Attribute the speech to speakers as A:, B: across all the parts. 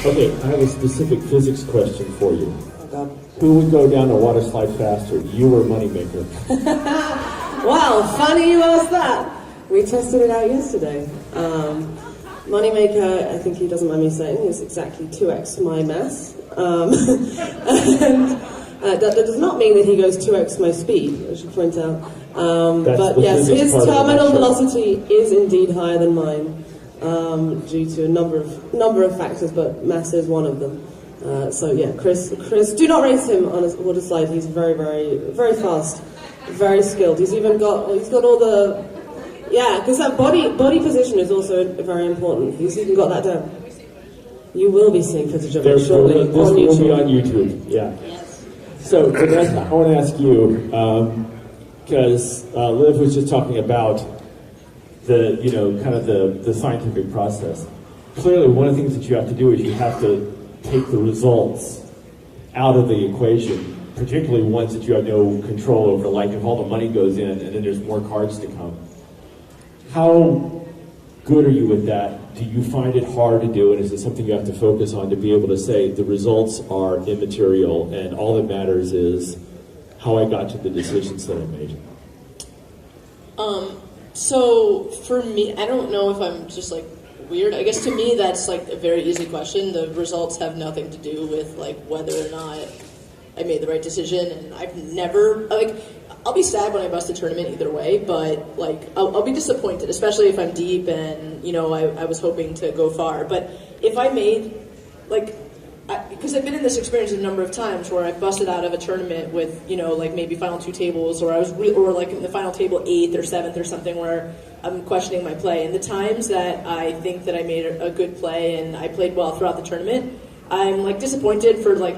A: Okay, I have a specific physics question for you.
B: Oh, God.
A: Who would go down a water slide faster, you or Moneymaker?
B: Wow, funny you asked that. We tested it out yesterday. Moneymaker, I think he doesn't mind me saying, is exactly 2x my mass. And that does not mean that he goes 2x my speed, I should point out. But yes, his terminal velocity is indeed higher than mine, due to a number of factors, but mass is one of them. So yeah, Chris, do not race him on a water slide. He's very, very, very fast, very skilled. He's got all the, because that body position is also very important. He's even got that down. You will be seeing footage of it shortly.
A: This will be on YouTube. Yeah.
B: Yes.
A: So Vanessa, I want to ask you, because Liv was just talking about the scientific process. Clearly, one of the things that you have to do is you have to take the results out of the equation, particularly ones that you have no control over, like if all the money goes in and then there's more cards to come. How good are you with that? Do you find it hard to do, and is it something you have to focus on to be able to say the results are immaterial and all that matters is how I got to the decisions that I made?
C: So for me, I don't know if I'm just like weird. I guess to me that's like a very easy question. The results have nothing to do with like whether or not I made the right decision, and I've never I'll be sad when I bust a tournament either way, but like I'll be disappointed, especially if I'm deep and I was hoping to go far. But if I made because I've been in this experience a number of times where I've busted out of a tournament with maybe final 2 tables, or I was or like in the final table 8th or 7th or something where I'm questioning my play. And the times that I think that I made a good play and I played well throughout the tournament, I'm like disappointed for like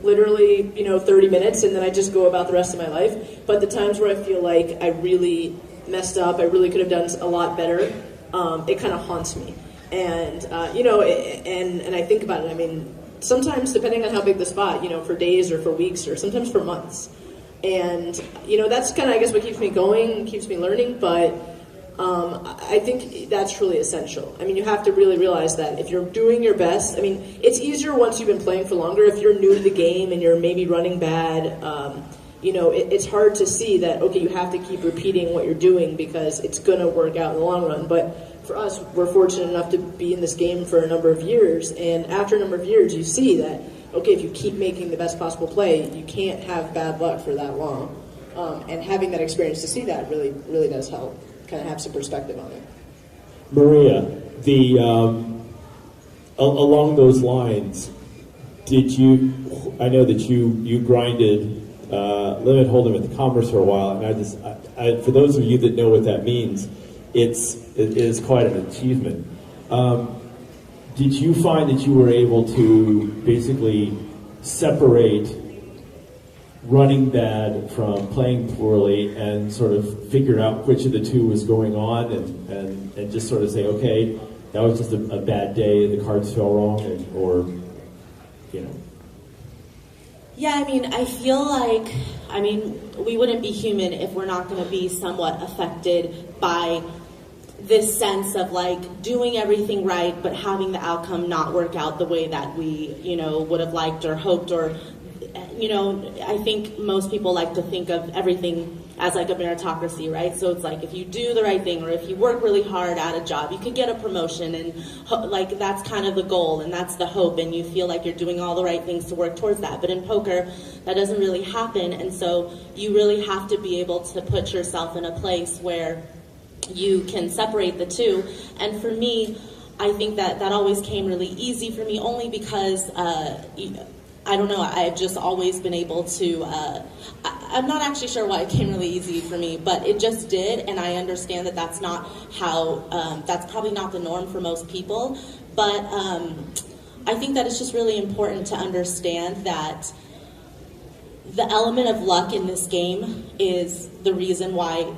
C: literally 30 minutes, and then I just go about the rest of my life. But the times where I feel like I really messed up, I really could have done a lot better, it kind of haunts me. And and I think about it. I mean, sometimes depending on how big the spot, for days or for weeks or sometimes for months. And that's kind of, I guess, what keeps me going, keeps me learning. But I think that's truly essential. I mean, you have to really realize that if you're doing your best, I mean, it's easier once you've been playing for longer. If you're new to the game and you're maybe running bad, it's hard to see that, okay, you have to keep repeating what you're doing because it's going to work out in the long run. But for us, we're fortunate enough to be in this game for a number of years. And after a number of years, you see that, okay, if you keep making the best possible play, you can't have bad luck for that long. And having that experience to see that really, really does help. Kind of have some perspective on it.
A: Maria, along those lines, I know that you grinded limit hold'em at the Commerce for a while, and I for those of you that know what that means, it is quite an achievement. Did you find that you were able to basically separate running bad from playing poorly and sort of figure out which of the two was going on and just sort of say, okay, that was just a bad day and the cards fell wrong,
D: Yeah, I mean, I feel like, we wouldn't be human if we're not going to be somewhat affected by this sense of like doing everything right but having the outcome not work out the way that we, would have liked or hoped, or I think most people like to think of everything as like a meritocracy, right? So it's like if you do the right thing or if you work really hard at a job, you could get a promotion, and like that's kind of the goal and that's the hope, and you feel like you're doing all the right things to work towards that. But in poker, that doesn't really happen, and so you really have to be able to put yourself in a place where you can separate the two. And for me, I think that always came really easy for me, only because I don't know, I've just always been able to, I'm not actually sure why it came really easy for me, but it just did, and I understand that that's not how, that's probably not the norm for most people, but I think that it's just really important to understand that the element of luck in this game is the reason why,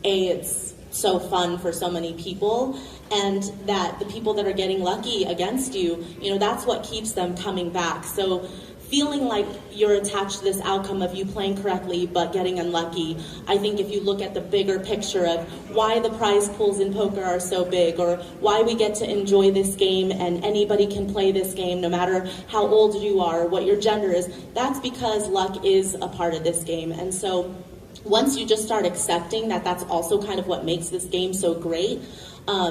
D: it's so fun for so many people, and that the people that are getting lucky against you, that's what keeps them coming back. So feeling like you're attached to this outcome of you playing correctly but getting unlucky. I think if you look at the bigger picture of why the prize pools in poker are so big, or why we get to enjoy this game and anybody can play this game no matter how old you are, what your gender is, that's because luck is a part of this game. And so once you just start accepting that that's also kind of what makes this game so great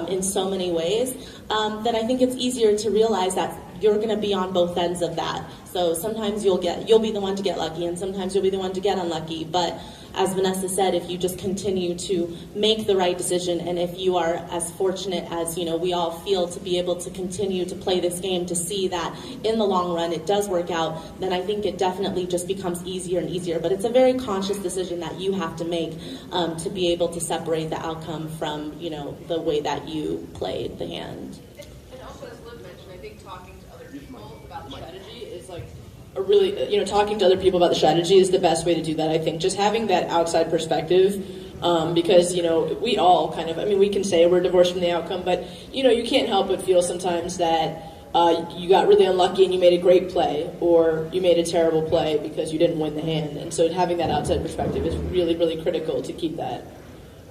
D: in so many ways, then I think it's easier to realize that you're going to be on both ends of that. So sometimes you'll be the one to get lucky, and sometimes you'll be the one to get unlucky. But as Vanessa said, if you just continue to make the right decision, and if you are as fortunate as we all feel to be able to continue to play this game, to see that in the long run it does work out, then I think it definitely just becomes easier and easier. But it's a very conscious decision that you have to make to be able to separate the outcome from the way that you played the hand.
C: And also, as Liv mentioned, I think talking to other people about the strategy is like a really, talking to other people about the strategy is the best way to do that. I think just having that outside perspective, because we all kind of, we can say we're divorced from the outcome, but you can't help but feel sometimes that you got really unlucky and you made a great play, or you made a terrible play because you didn't win the hand. And so having that outside perspective is really, really critical to keep that,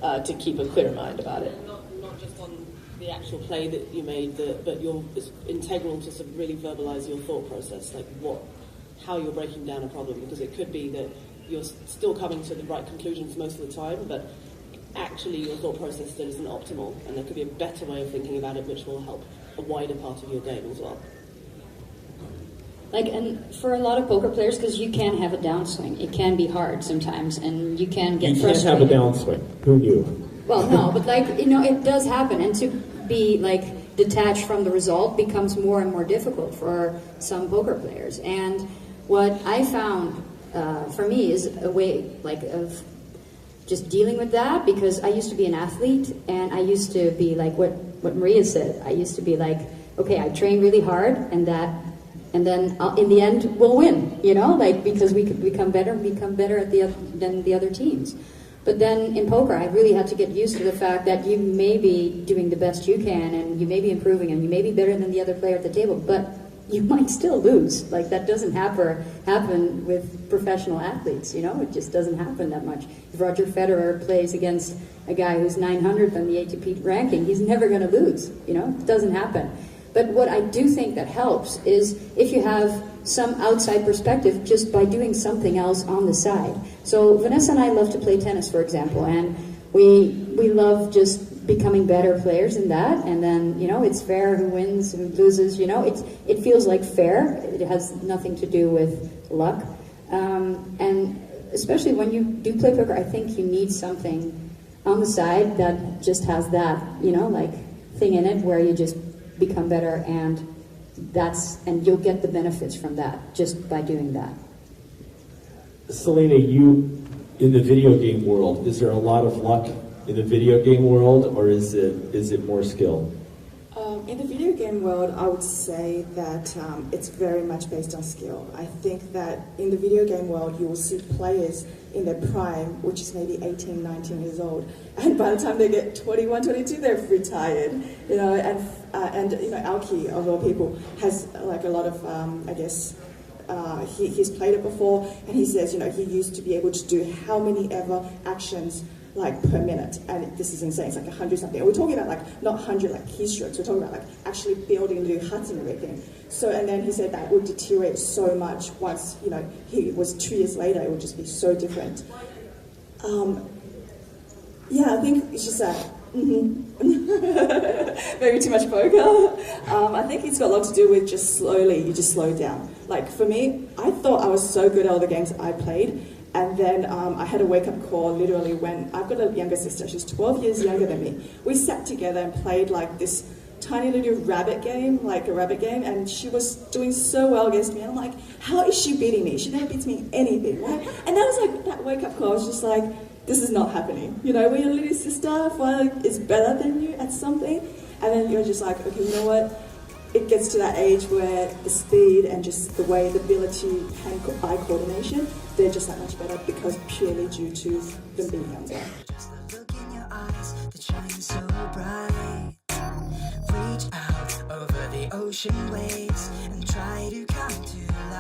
C: to keep a clear mind about it.
B: Not just on the actual play that you made, but it's integral to sort of really verbalize your thought process, like how you're breaking down a problem, because it could be that you're still coming to the right conclusions most of the time, but actually your thought process still isn't optimal, and there could be a better way of thinking about it which will help a wider part of your game as well.
E: And for a lot of poker players, because you can have a downswing, it can be hard sometimes, and you can get frustrated.
A: You can't have a downswing. Who knew?
E: Well, no, but it does happen, and to be detached from the result becomes more and more difficult for some poker players. And what I found for me is a way of just dealing with that, because I used to be an athlete, and I used to be like what Maria said. I used to be like, okay, I train really hard, and then in the end we'll win, because we could become better than the other teams. But then in poker, I really had to get used to the fact that you may be doing the best you can, and you may be improving, and you may be better than the other player at the table, but you might still lose. That doesn't happen with professional athletes, it just doesn't happen that much. If Roger Federer plays against a guy who's 900th on the ATP ranking, he's never going to lose, it doesn't happen. But what I do think that helps is if you have some outside perspective just by doing something else on the side. So Vanessa and I love to play tennis, for example, and we love just becoming better players in that, and then it's fair who wins, who loses, it feels like fair. It has nothing to do with luck, and especially when you do play poker, I think you need something on the side that just has that thing in it where you just become better, and you'll get the benefits from that just by doing that.
A: Celina, you in the video game world, is there a lot of luck in the video game world, or is it more skill?
F: In the video game world, I would say that it's very much based on skill. I think that in the video game world, you will see players in their prime, which is maybe 18, 19 years old, and by the time they get 21, 22, they're retired. And Alki, of all people, has a lot of, he's played it before, and he says, he used to be able to do how many ever actions per minute, and this is insane. It's 100 something. We're talking about not 100 keystrokes. We're talking about actually building little huts and everything. So, and then he said that would deteriorate so much once he was 2 years later. It would just be so different. I think it's just that. Maybe too much poker. I think it's got a lot to do with just slowly. You just slow down. For me, I thought I was so good at all the games I played. And then I had a wake-up call literally when I've got a younger sister. She's 12 years younger than me. We sat together and played this tiny little rabbit game, a rabbit game, and she was doing so well against me. And I'm like, how is she beating me? She never beats me in anything, right? And that was that wake-up call. I was just like, this is not happening. When your little sister finally is better than you at something, and then you're just like, okay, you know what? It gets to that age where the speed and just the way, the ability, hand-eye coordination, they're just that much better because purely due to them being younger.
G: Just the look in your eyes that shine so bright. Reach out over the ocean waves and try to come to life.